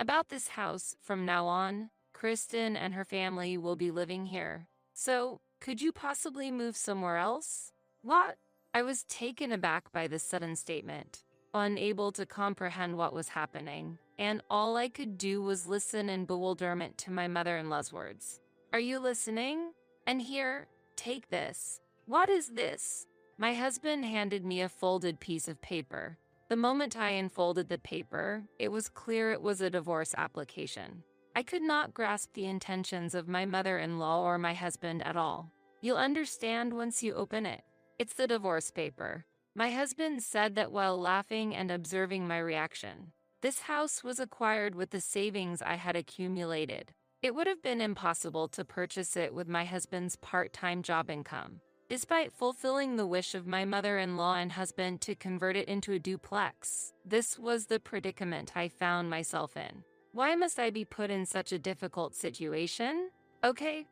About this house, from now on, Kristen and her family will be living here. So, could you possibly move somewhere else? What? I was taken aback by this sudden statement, unable to comprehend what was happening, and all I could do was listen in bewilderment to my mother-in-law's words. Are you listening? And here, take this. What is this? My husband handed me a folded piece of paper. The moment I unfolded the paper, it was clear it was a divorce application. I could not grasp the intentions of my mother-in-law or my husband at all. You'll understand once you open it. It's the divorce paper. My husband said that while laughing and observing my reaction. This house was acquired with the savings I had accumulated. It would have been impossible to purchase it with my husband's part-time job income. Despite fulfilling the wish of my mother-in-law and husband to convert it into a duplex, this was the predicament I found myself in. Why must I be put in such a difficult situation? Okay.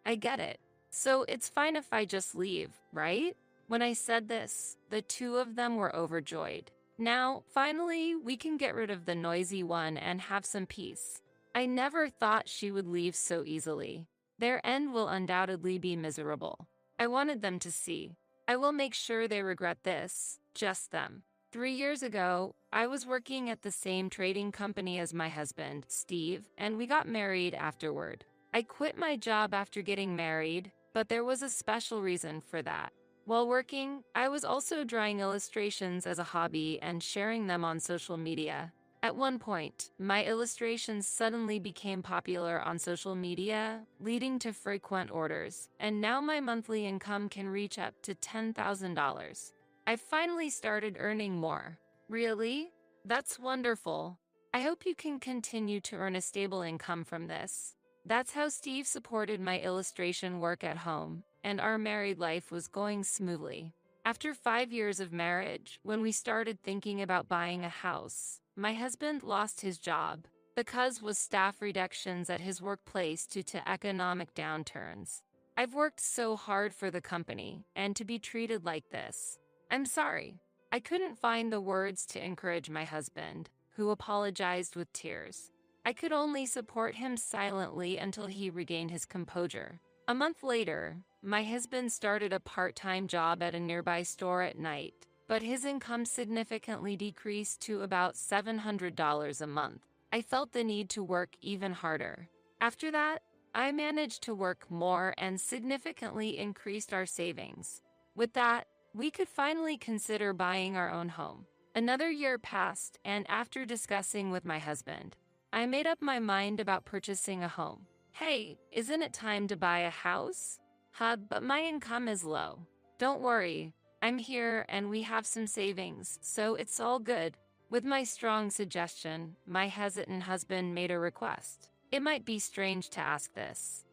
I get it. So it's fine if I just leave, right? When I said this, the two of them were overjoyed. Now, finally, we can get rid of the noisy one and have some peace. I never thought she would leave so easily. Their end will undoubtedly be miserable. I wanted them to see. I will make sure they regret this, just them. 3 years ago, I was working at the same trading company as my husband, Steve, and we got married afterward. I quit my job after getting married, but there was a special reason for that. While working, I was also drawing illustrations as a hobby and sharing them on social media. At one point, my illustrations suddenly became popular on social media, leading to frequent orders, and now my monthly income can reach up to $10,000. I finally started earning more. Really? That's wonderful. I hope you can continue to earn a stable income from this. That's how Steve supported my illustration work at home, and our married life was going smoothly. After 5 years of marriage, when we started thinking about buying a house, my husband lost his job. The cause was staff reductions at his workplace due to economic downturns. I've worked so hard for the company, and to be treated like this. I'm sorry. I couldn't find the words to encourage my husband, who apologized with tears. I could only support him silently until he regained his composure. A month later, my husband started a part-time job at a nearby store at night, but his income significantly decreased to about $700 a month. I felt the need to work even harder. After that, I managed to work more and significantly increased our savings. With that, we could finally consider buying our own home. Another year passed, and after discussing with my husband, I made up my mind about purchasing a home. Hey, isn't it time to buy a house? But my income is low. Don't worry, I'm here and we have some savings, so it's all good. With my strong suggestion, my hesitant husband made a request. It might be strange to ask this,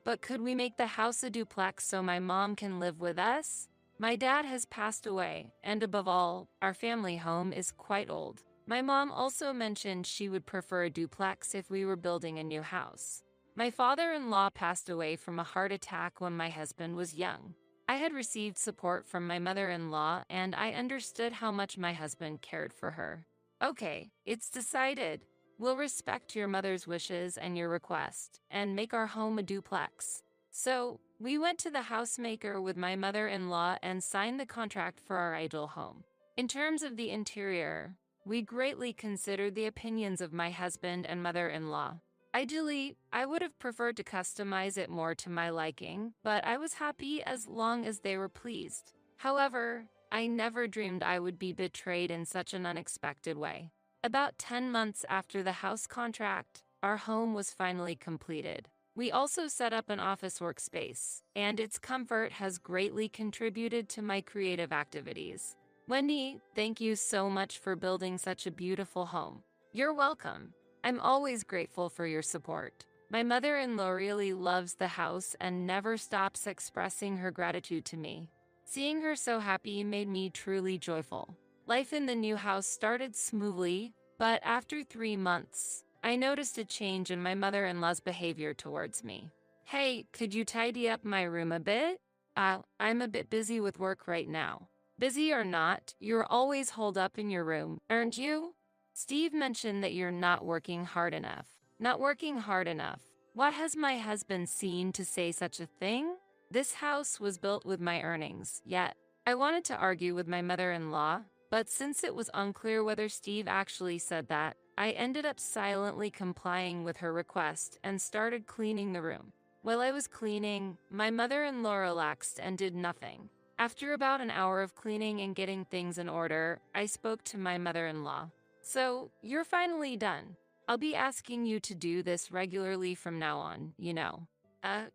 but could we make the house a duplex so my mom can live with us? My dad has passed away, and above all, our family home is quite old. My mom also mentioned she would prefer a duplex if we were building a new house. My father-in-law passed away from a heart attack when my husband was young. I had received support from my mother-in-law, and I understood how much my husband cared for her. Okay, it's decided. We'll respect your mother's wishes and your request, and make our home a duplex. So, we went to the housemaker with my mother-in-law and signed the contract for our ideal home. In terms of the interior, we greatly considered the opinions of my husband and mother-in-law. Ideally, I would have preferred to customize it more to my liking, but I was happy as long as they were pleased. However, I never dreamed I would be betrayed in such an unexpected way. About 10 months after the house contract, our home was finally completed. We also set up an office workspace, and its comfort has greatly contributed to my creative activities. Wendy, thank you so much for building such a beautiful home. You're welcome. I'm always grateful for your support. My mother-in-law really loves the house and never stops expressing her gratitude to me. Seeing her so happy made me truly joyful. Life in the new house started smoothly, but after 3 months, I noticed a change in my mother-in-law's behavior towards me. Hey, could you tidy up my room a bit? I'm a bit busy with work right now. Busy or not, you're always holed up in your room, aren't you? Steve mentioned that you're not working hard enough. Not working hard enough. What has my husband seen to say such a thing? This house was built with my earnings, yet I wanted to argue with my mother-in-law, but since it was unclear whether Steve actually said that, I ended up silently complying with her request and started cleaning the room. While I was cleaning, my mother-in-law relaxed and did nothing. After about an hour of cleaning and getting things in order, I spoke to my mother-in-law. So, you're finally done. I'll be asking you to do this regularly from now on, you know.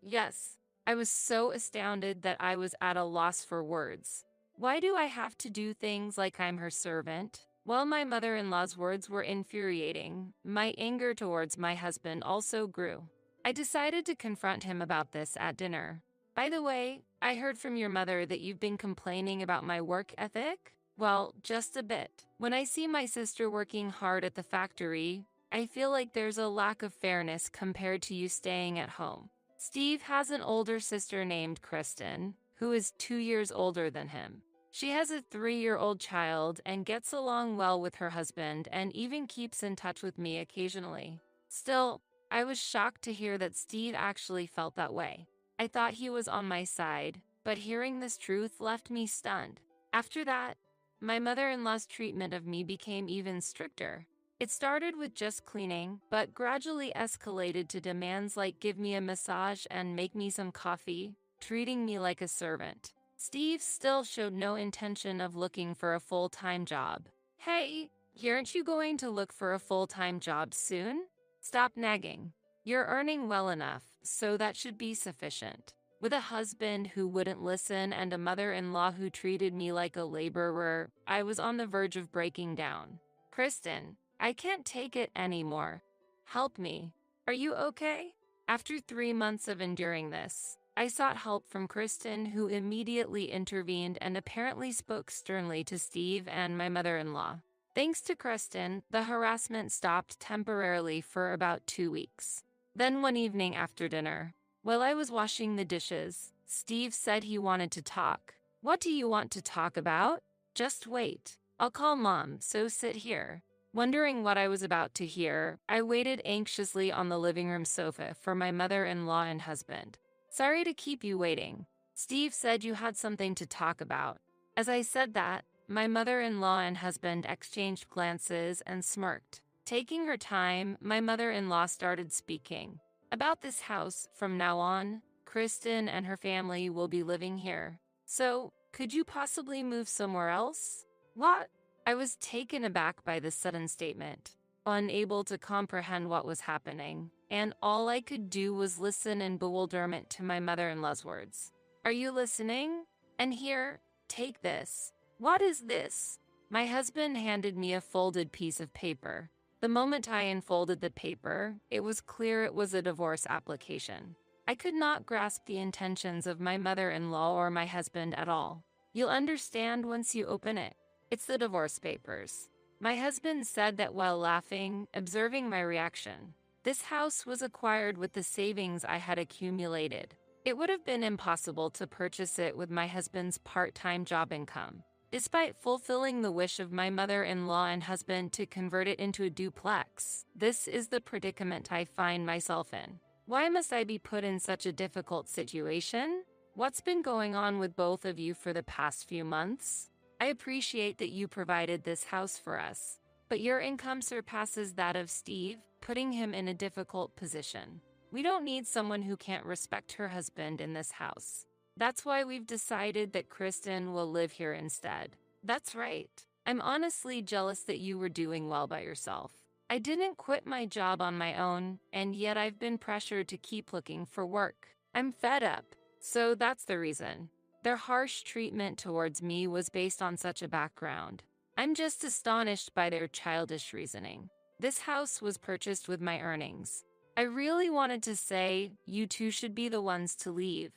Yes. I was so astounded that I was at a loss for words. Why do I have to do things like I'm her servant? While my mother-in-law's words were infuriating, my anger towards my husband also grew. I decided to confront him about this at dinner. By the way, I heard from your mother that you've been complaining about my work ethic? Well, just a bit. When I see my sister working hard at the factory, I feel like there's a lack of fairness compared to you staying at home. Steve has an older sister named Kristen, who is 2 years older than him. She has a 3-year-old child and gets along well with her husband and even keeps in touch with me occasionally. Still, I was shocked to hear that Steve actually felt that way. I thought he was on my side, but hearing this truth left me stunned. After that, my mother-in-law's treatment of me became even stricter. It started with just cleaning, but gradually escalated to demands like give me a massage and make me some coffee, treating me like a servant. Steve still showed no intention of looking for a full-time job. Hey, aren't you going to look for a full-time job soon? Stop nagging. You're earning well enough, so that should be sufficient. With a husband who wouldn't listen and a mother-in-law who treated me like a laborer, I was on the verge of breaking down. Kristen, I can't take it anymore. Help me. Are you okay? After 3 months of enduring this, I sought help from Kristen, who immediately intervened and apparently spoke sternly to Steve and my mother-in-law. Thanks to Kristen, the harassment stopped temporarily for about 2 weeks. Then one evening after dinner, while I was washing the dishes, Steve said he wanted to talk. What do you want to talk about? Just wait. I'll call Mom, so sit here. Wondering what I was about to hear, I waited anxiously on the living room sofa for my mother-in-law and husband. Sorry to keep you waiting. Steve said you had something to talk about. As I said that, my mother-in-law and husband exchanged glances and smirked. Taking her time, my mother-in-law started speaking. About this house, from now on, Kristen and her family will be living here. So, could you possibly move somewhere else? What? I was taken aback by this sudden statement, unable to comprehend what was happening, and all I could do was listen in bewilderment to my mother-in-law's words. Are you listening? And here, take this. What is this? My husband handed me a folded piece of paper. The moment I unfolded the paper, it was clear it was a divorce application. I could not grasp the intentions of my mother-in-law or my husband at all. You'll understand once you open it. It's the divorce papers. My husband said that while laughing, observing my reaction. This house was acquired with the savings I had accumulated. It would have been impossible to purchase it with my husband's part-time job income. Despite fulfilling the wish of my mother-in-law and husband to convert it into a duplex, this is the predicament I find myself in. Why must I be put in such a difficult situation? What's been going on with both of you for the past few months? I appreciate that you provided this house for us, but your income surpasses that of Steve, putting him in a difficult position. We don't need someone who can't respect her husband in this house. That's why we've decided that Kristen will live here instead. That's right. I'm honestly jealous that you were doing well by yourself. I didn't quit my job on my own, and yet I've been pressured to keep looking for work. I'm fed up, so that's the reason. Their harsh treatment towards me was based on such a background. I'm just astonished by their childish reasoning. This house was purchased with my earnings. I really wanted to say, you two should be the ones to leave,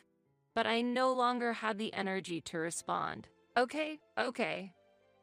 but I no longer had the energy to respond. Okay.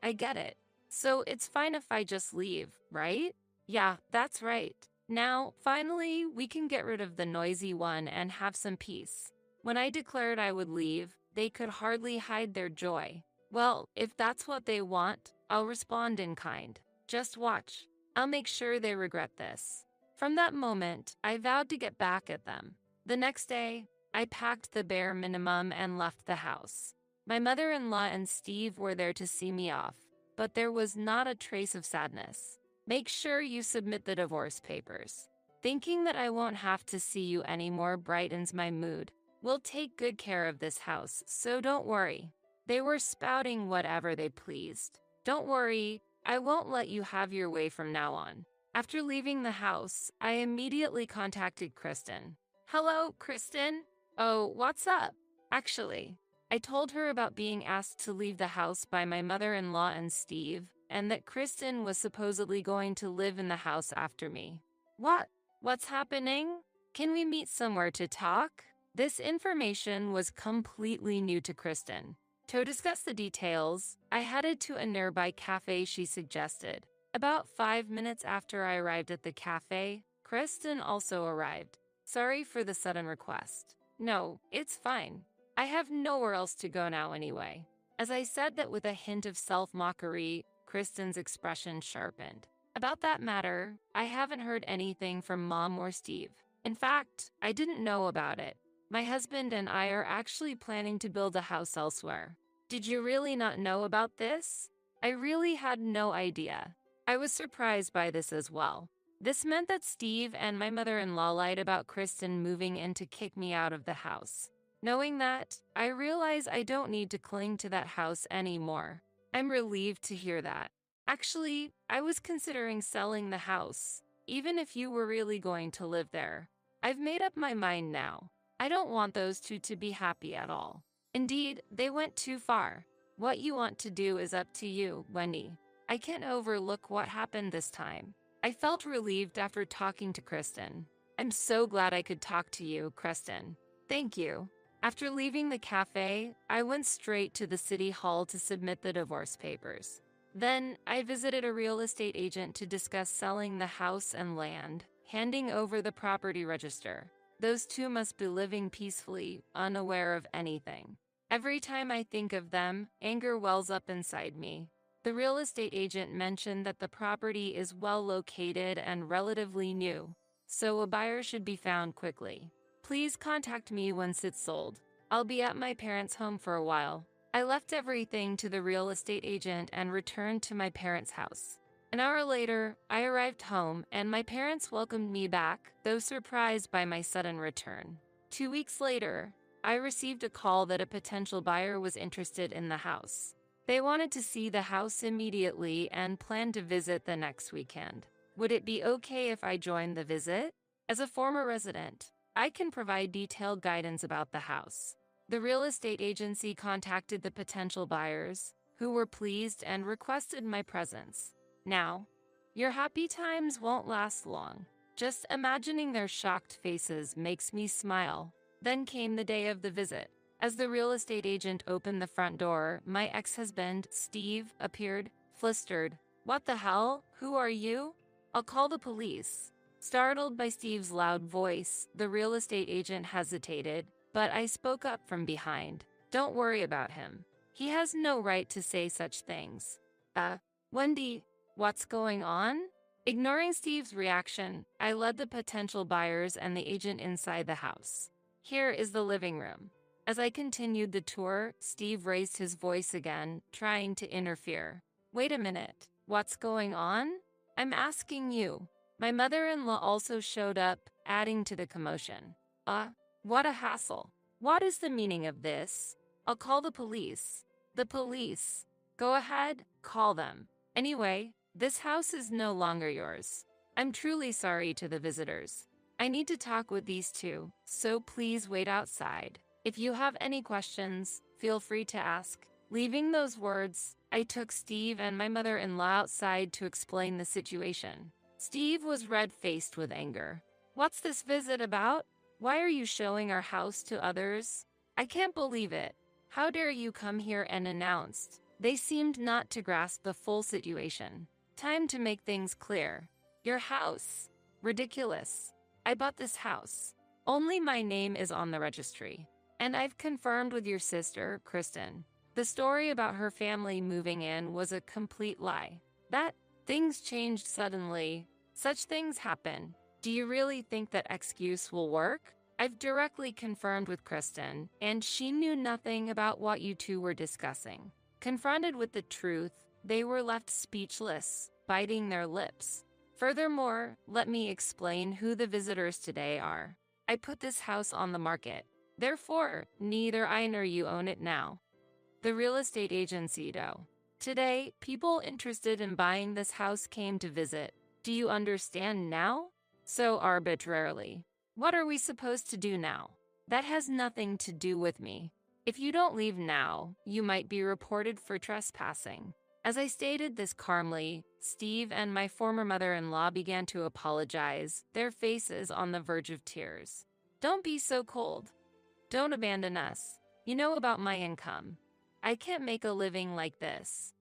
I get it. So it's fine if I just leave, right? Yeah, that's right. Now, finally, we can get rid of the noisy one and have some peace. When I declared I would leave, they could hardly hide their joy. Well, if that's what they want, I'll respond in kind. Just watch. I'll make sure they regret this. From that moment, I vowed to get back at them. The next day, I packed the bare minimum and left the house. My mother-in-law and Steve were there to see me off, but there was not a trace of sadness. Make sure you submit the divorce papers. Thinking that I won't have to see you anymore brightens my mood. We'll take good care of this house, so don't worry. They were spouting whatever they pleased. Don't worry, I won't let you have your way from now on. After leaving the house, I immediately contacted Kristen. Hello, Kristen? Oh, what's up? Actually, I told her about being asked to leave the house by my mother-in-law and Steve, and that Kristen was supposedly going to live in the house after me. What? What's happening? Can we meet somewhere to talk? This information was completely new to Kristen. To discuss the details, I headed to a nearby cafe she suggested. About 5 minutes after I arrived at the cafe, Kristen also arrived. Sorry for the sudden request. No, it's fine. I have nowhere else to go now anyway. As I said that with a hint of self-mockery, Kristen's expression sharpened. About that matter, I haven't heard anything from Mom or Steve. In fact, I didn't know about it. My husband and I are actually planning to build a house elsewhere. Did you really not know about this? I really had no idea. I was surprised by this as well. This meant that Steve and my mother-in-law lied about Kristen moving in to kick me out of the house. Knowing that, I realize I don't need to cling to that house anymore. I'm relieved to hear that. Actually, I was considering selling the house, even if you were really going to live there. I've made up my mind now. I don't want those two to be happy at all. Indeed, they went too far. What you want to do is up to you, Wendy. I can't overlook what happened this time. I felt relieved after talking to Kristen. I'm so glad I could talk to you, Kristen. Thank you. After leaving the cafe, I went straight to the city hall to submit the divorce papers. Then, I visited a real estate agent to discuss selling the house and land, handing over the property register. Those two must be living peacefully, unaware of anything. Every time I think of them, anger wells up inside me. The real estate agent mentioned that the property is well located and relatively new, so a buyer should be found quickly. Please contact me once it's sold. I'll be at my parents' home for a while. I left everything to the real estate agent and returned to my parents' house. An hour later, I arrived home and my parents welcomed me back, though surprised by my sudden return. 2 weeks later, I received a call that a potential buyer was interested in the house. They wanted to see the house immediately and planned to visit the next weekend. Would it be okay if I joined the visit? As a former resident, I can provide detailed guidance about the house. The real estate agency contacted the potential buyers, who were pleased and requested my presence. Now, your happy times won't last long. Just imagining their shocked faces makes me smile. Then came the day of the visit. As the real estate agent opened the front door, my ex-husband, Steve, appeared, flustered. What the hell? Who are you? I'll call the police. Startled by Steve's loud voice, the real estate agent hesitated, but I spoke up from behind. Don't worry about him. He has no right to say such things. Wendy, what's going on? Ignoring Steve's reaction, I led the potential buyers and the agent inside the house. Here is the living room. As I continued the tour, Steve raised his voice again, trying to interfere. Wait a minute. What's going on? I'm asking you. My mother-in-law also showed up, adding to the commotion. What a hassle. What is the meaning of this? I'll call the police. The police. Go ahead, call them. Anyway, this house is no longer yours. I'm truly sorry to the visitors. I need to talk with these two, so please wait outside. If you have any questions, feel free to ask. Leaving those words, I took Steve and my mother-in-law outside to explain the situation. Steve was red-faced with anger. What's this visit about? Why are you showing our house to others? I can't believe it. How dare you come here unannounced? They seemed not to grasp the full situation. Time to make things clear. Your house. Ridiculous. I bought this house. Only my name is on the registry. And I've confirmed with your sister, Kristen. The story about her family moving in was a complete lie. That Things changed suddenly. Such things happen. Do you really think that excuse will work? I've directly confirmed with Kristen, and she knew nothing about what you two were discussing. Confronted with the truth, they were left speechless, biting their lips. Furthermore, let me explain who the visitors today are. I put this house on the market. Therefore, neither I nor you own it now. The real estate agency, though. Today, people interested in buying this house came to visit. Do you understand now? So arbitrarily. What are we supposed to do now? That has nothing to do with me. If you don't leave now, you might be reported for trespassing. As I stated this calmly, Steve and my former mother-in-law began to apologize, their faces on the verge of tears. Don't be so cold. Don't abandon us. You know about my income. I can't make a living like this.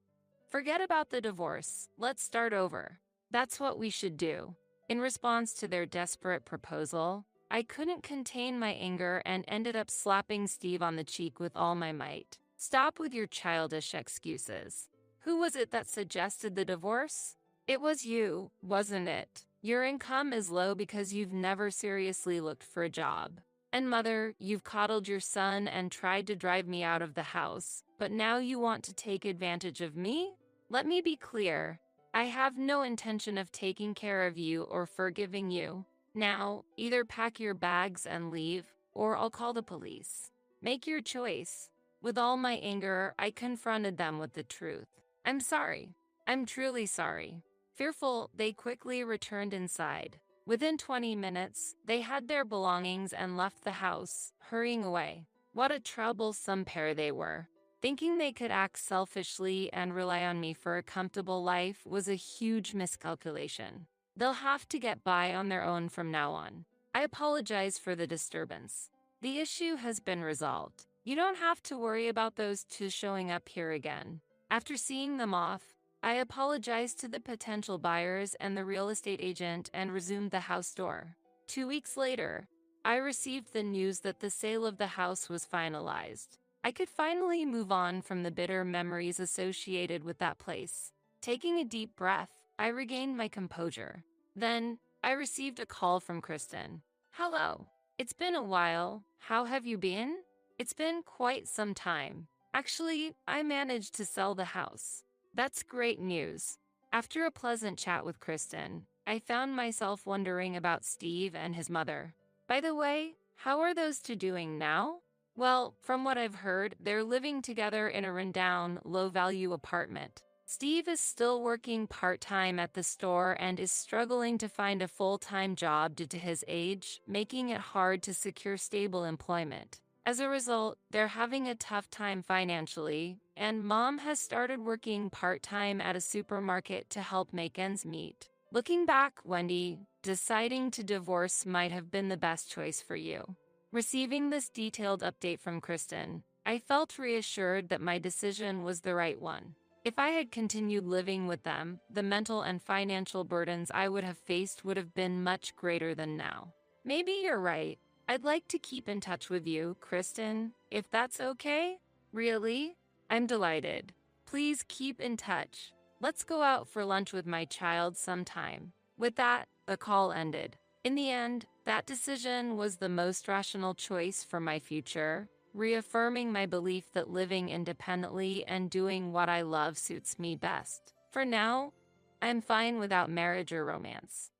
Forget about the divorce. Let's start over. That's what we should do. In response to their desperate proposal, I couldn't contain my anger and ended up slapping Steve on the cheek with all my might. Stop with your childish excuses. Who was it that suggested the divorce? It was you, wasn't it? Your income is low because you've never seriously looked for a job. And mother, you've coddled your son and tried to drive me out of the house, but now you want to take advantage of me? Let me be clear. I have no intention of taking care of you or forgiving you. Now, either pack your bags and leave, or I'll call the police. Make your choice. With all my anger, I confronted them with the truth. I'm sorry. I'm truly sorry. Fearful, they quickly returned inside. Within 20 minutes, they had their belongings and left the house, hurrying away. What a troublesome pair they were. Thinking they could act selfishly and rely on me for a comfortable life was a huge miscalculation. They'll have to get by on their own from now on. I apologize for the disturbance. The issue has been resolved. You don't have to worry about those two showing up here again. After seeing them off, I apologized to the potential buyers and the real estate agent and resumed the house door. 2 weeks later, I received the news that the sale of the house was finalized. I could finally move on from the bitter memories associated with that place. Taking a deep breath, I regained my composure. Then, I received a call from Kristen. Hello. It's been a while. How have you been? It's been quite some time. Actually, I managed to sell the house. That's great news. After a pleasant chat with Kristen, I found myself wondering about Steve and his mother. By the way, how are those two doing now? Well, from what I've heard, they're living together in a rundown, low-value apartment. Steve is still working part-time at the store and is struggling to find a full-time job due to his age, making it hard to secure stable employment. As a result, they're having a tough time financially, and Mom has started working part-time at a supermarket to help make ends meet. Looking back, Wendy, deciding to divorce might have been the best choice for you. Receiving this detailed update from Kristen, I felt reassured that my decision was the right one. If I had continued living with them, the mental and financial burdens I would have faced would have been much greater than now. Maybe you're right. I'd like to keep in touch with you, Kristen, if that's okay? Really? I'm delighted. Please keep in touch. Let's go out for lunch with my child sometime. With that, the call ended. In the end, that decision was the most rational choice for my future, reaffirming my belief that living independently and doing what I love suits me best. For now, I'm fine without marriage or romance.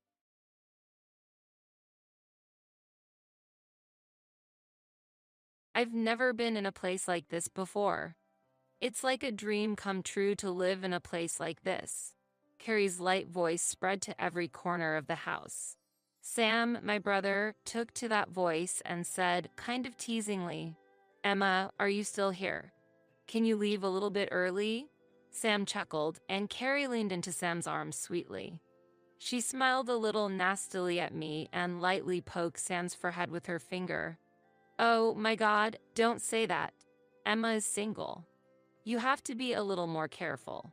I've never been in a place like this before. It's like a dream come true to live in a place like this. Carrie's light voice spread to every corner of the house. Sam, my brother, took to that voice and said, kind of teasingly, Emma, are you still here? Can you leave a little bit early? Sam chuckled, and Carrie leaned into Sam's arms sweetly. She smiled a little nastily at me and lightly poked Sam's forehead with her finger. Oh my God, don't say that. Emma is single. You have to be a little more careful.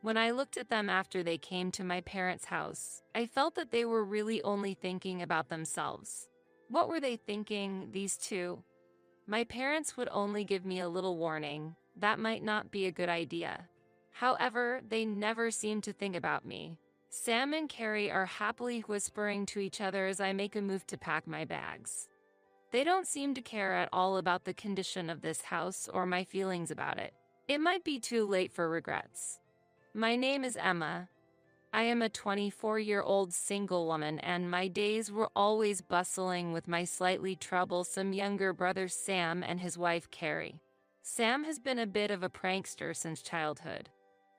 When I looked at them after they came to my parents' house, I felt that they were really only thinking about themselves. What were they thinking, these two? My parents would only give me a little warning. That might not be a good idea. However, they never seem to think about me. Sam and Carrie are happily whispering to each other as I make a move to pack my bags. They don't seem to care at all about the condition of this house or my feelings about it. It might be too late for regrets. My name is Emma. I am a 24-year-old single woman, and my days were always bustling with my slightly troublesome younger brother Sam and his wife Carrie. Sam has been a bit of a prankster since childhood.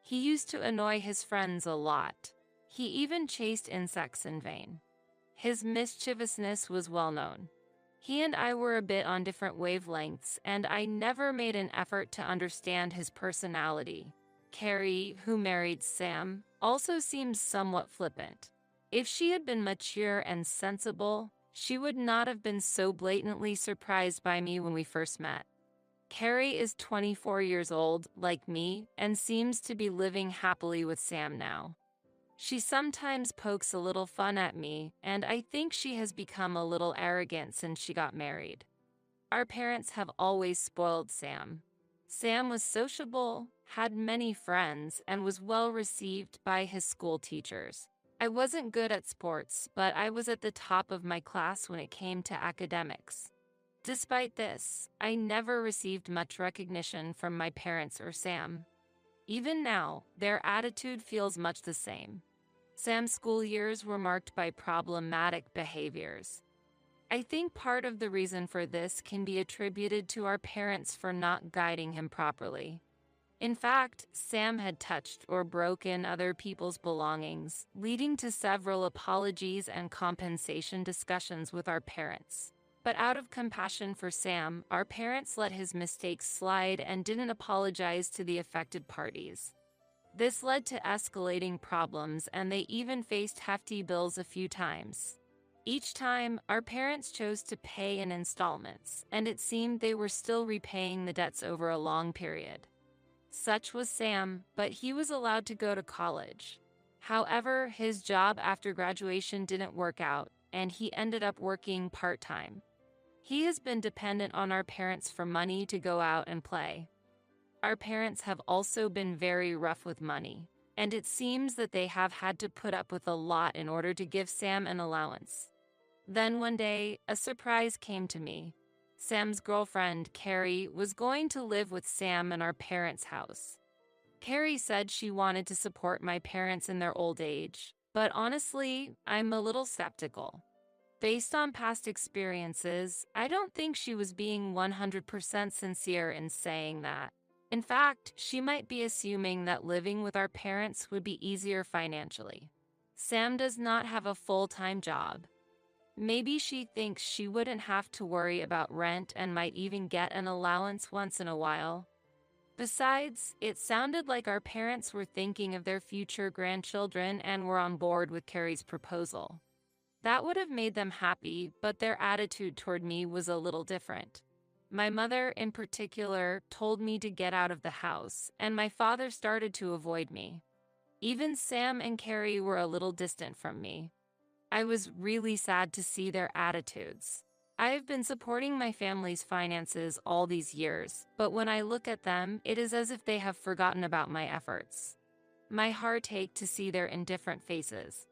He used to annoy his friends a lot. He even chased insects in vain. His mischievousness was well known. He and I were a bit on different wavelengths, and I never made an effort to understand his personality. Carrie, who married Sam, also seems somewhat flippant. If she had been mature and sensible, she would not have been so blatantly surprised by me when we first met. Carrie is 24 years old, like me, and seems to be living happily with Sam now. She sometimes pokes a little fun at me, and I think she has become a little arrogant since she got married. Our parents have always spoiled Sam. Sam was sociable, had many friends, and was well received by his school teachers. I wasn't good at sports, but I was at the top of my class when it came to academics. Despite this, I never received much recognition from my parents or Sam. Even now, their attitude feels much the same. Sam's school years were marked by problematic behaviors. I think part of the reason for this can be attributed to our parents for not guiding him properly. In fact, Sam had touched or broken other people's belongings, leading to several apologies and compensation discussions with our parents. But out of compassion for Sam, our parents let his mistakes slide and didn't apologize to the affected parties. This led to escalating problems, and they even faced hefty bills a few times. Each time, our parents chose to pay in installments, and it seemed they were still repaying the debts over a long period. Such was Sam, but he was allowed to go to college. However, his job after graduation didn't work out, and he ended up working part-time. He has been dependent on our parents for money to go out and play. Our parents have also been very rough with money, and it seems that they have had to put up with a lot in order to give Sam an allowance. Then one day, a surprise came to me. Sam's girlfriend, Carrie, was going to live with Sam in our parents' house. Carrie said she wanted to support my parents in their old age, but honestly, I'm a little skeptical. Based on past experiences, I don't think she was being 100% sincere in saying that. In fact, she might be assuming that living with our parents would be easier financially. Sam does not have a full-time job. Maybe she thinks she wouldn't have to worry about rent and might even get an allowance once in a while. Besides, it sounded like our parents were thinking of their future grandchildren and were on board with Carrie's proposal. That would have made them happy, but their attitude toward me was a little different. My mother, in particular, told me to get out of the house, and my father started to avoid me. Even Sam and Carrie were a little distant from me. I was really sad to see their attitudes. I have been supporting my family's finances all these years, but when I look at them, it is as if they have forgotten about my efforts. My heart ached to see their indifferent faces.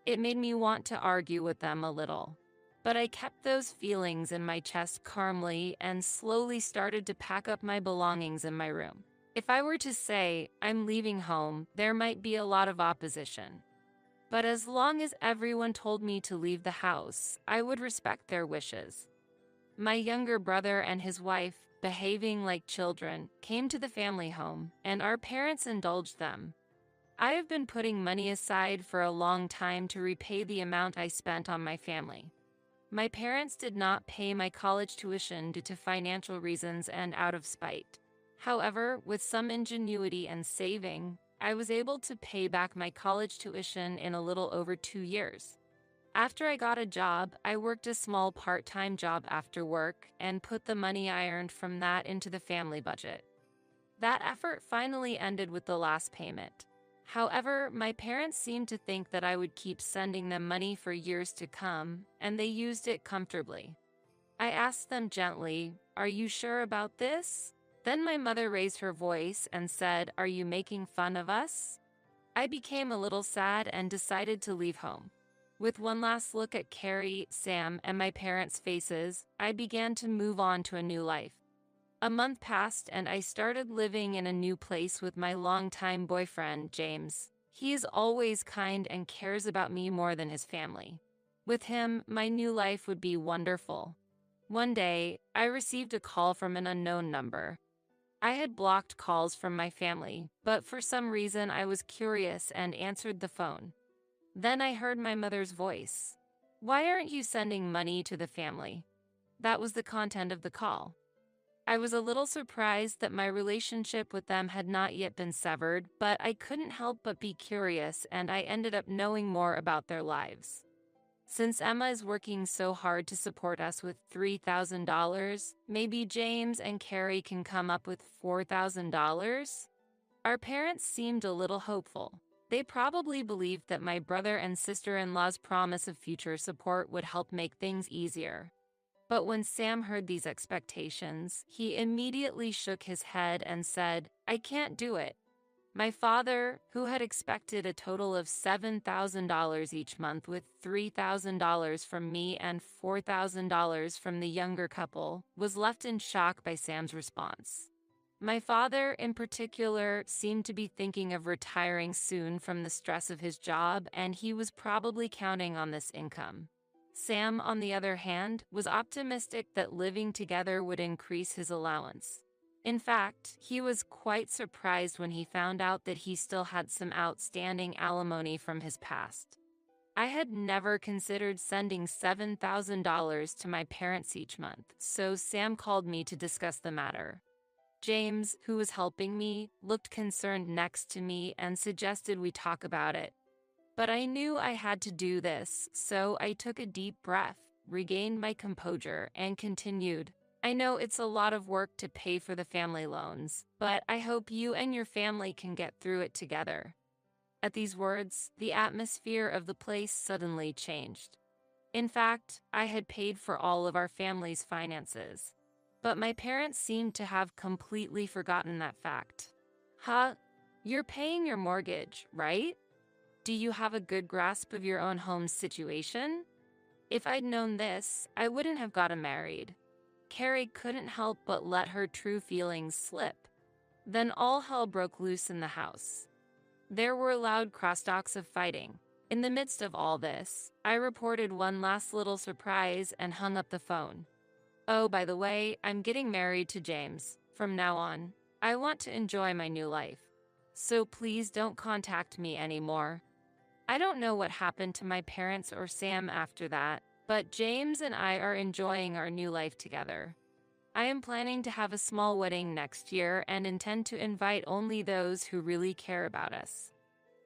It made me want to argue with them a little. But I kept those feelings in my chest calmly and slowly started to pack up my belongings in my room. If I were to say, I'm leaving home, there might be a lot of opposition. But as long as everyone told me to leave the house, I would respect their wishes. My younger brother and his wife, behaving like children, came to the family home, and our parents indulged them. I have been putting money aside for a long time to repay the amount I spent on my family. My parents did not pay my college tuition due to financial reasons and out of spite. However, with some ingenuity and saving, I was able to pay back my college tuition in a little over 2 years. After I got a job, I worked a small part-time job after work and put the money I earned from that into the family budget. That effort finally ended with the last payment. However, my parents seemed to think that I would keep sending them money for years to come, and they used it comfortably. I asked them gently, "Are you sure about this?" Then my mother raised her voice and said, "Are you making fun of us?" I became a little sad and decided to leave home. With one last look at Carrie, Sam, and my parents' faces, I began to move on to a new life. A month passed and I started living in a new place with my longtime boyfriend, James. He is always kind and cares about me more than his family. With him, my new life would be wonderful. One day, I received a call from an unknown number. I had blocked calls from my family, but for some reason I was curious and answered the phone. Then I heard my mother's voice. "Why aren't you sending money to the family?" That was the content of the call. I was a little surprised that my relationship with them had not yet been severed, but I couldn't help but be curious and I ended up knowing more about their lives. Since Emma is working so hard to support us with $3,000, maybe James and Carrie can come up with $4,000? Our parents seemed a little hopeful. They probably believed that my brother and sister-in-law's promise of future support would help make things easier. But when Sam heard these expectations, he immediately shook his head and said, "I can't do it." My father, who had expected a total of $7,000 each month with $3,000 from me and $4,000 from the younger couple, was left in shock by Sam's response. My father, in particular, seemed to be thinking of retiring soon from the stress of his job, and he was probably counting on this income. Sam, on the other hand, was optimistic that living together would increase his allowance. In fact, he was quite surprised when he found out that he still had some outstanding alimony from his past. I had never considered sending $7,000 to my parents each month, so Sam called me to discuss the matter. James, who was helping me, looked concerned next to me and suggested we talk about it. But I knew I had to do this, so I took a deep breath, regained my composure, and continued. "I know it's a lot of work to pay for the family loans, but I hope you and your family can get through it together." At these words, the atmosphere of the place suddenly changed. In fact, I had paid for all of our family's finances. But my parents seemed to have completely forgotten that fact. "Huh? You're paying your mortgage, right? Do you have a good grasp of your own home's situation?" If I'd known this, I wouldn't have gotten married. Carrie couldn't help but let her true feelings slip. Then all hell broke loose in the house. There were loud crosstalks of fighting. In the midst of all this, I reported one last little surprise and hung up the phone. "Oh, by the way, I'm getting married to James. From now on, I want to enjoy my new life. So please don't contact me anymore." I don't know what happened to my parents or Sam after that, but James and I are enjoying our new life together. I am planning to have a small wedding next year and intend to invite only those who really care about us.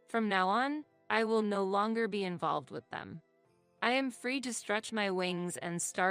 From now on, I will no longer be involved with them. I am free to stretch my wings and start